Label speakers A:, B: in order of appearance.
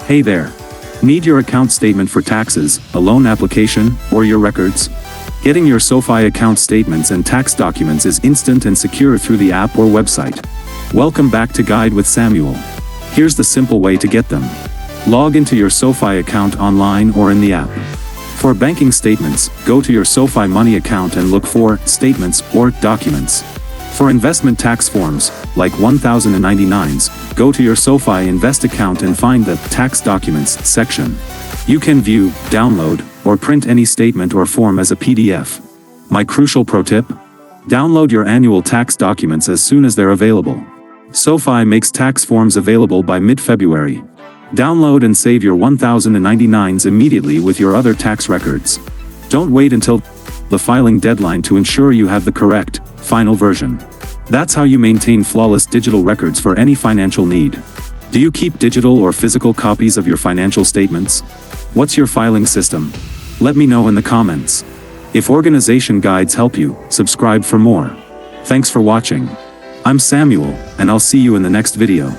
A: Hey there. Need your account statement for taxes, a loan application, or your records? Getting your SoFi account statements and tax documents is instant and secure through the app or website. Welcome back to Guide with Samuel. Here's the simple way to get them. Log into your SoFi account online or in the app. For banking statements, go to your SoFi Money account and look for Statements or Documents. For investment tax forms, like 1099s, go to your SoFi Invest account and find the Tax Documents section. You can view, download, or print any statement or form as a PDF. My crucial pro tip? Download your annual tax documents as soon as they're available. SoFi makes tax forms available by mid-February. Download and save your 1099s immediately with your other tax records. Don't wait until the filing deadline to ensure you have the correct, final version. That's how you maintain flawless digital records for any financial need. Do you keep digital or physical copies of your financial statements? What's your filing system? Let me know in the comments. If organization guides help you, subscribe for more. Thanks for watching. I'm Samuel, and I'll see you in the next video.